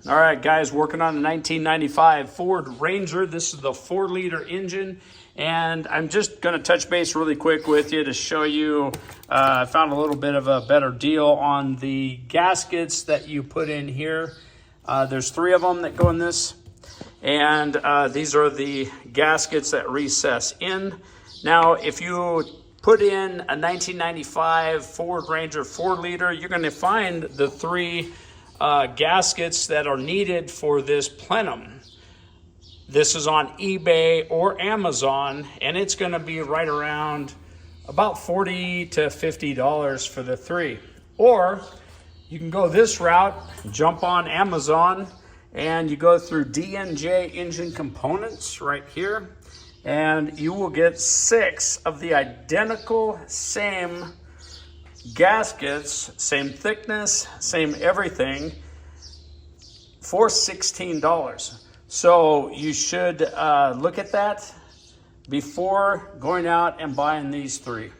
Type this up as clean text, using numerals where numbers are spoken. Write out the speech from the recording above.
All right, guys, working on the 1995 Ford Ranger. This is the 4-liter engine, and I'm just going to touch base really quick with you to show you. I found a little bit of a better deal on the gaskets that you put in here. There's 3 of them that go in this, and these are the gaskets that recess in. Now, if you put in a 1995 Ford Ranger 4-liter, you're going to find the 3 gaskets that are needed for this plenum. This is on eBay or Amazon, and it's going to be right around about $40 to $50 for the 3. Or you can go this route, jump on Amazon, and you go through D&J Engine Components right here, and you will get 6 of the identical same gaskets, same thickness, same everything, for $16. So you should look at that before going out and buying these 3.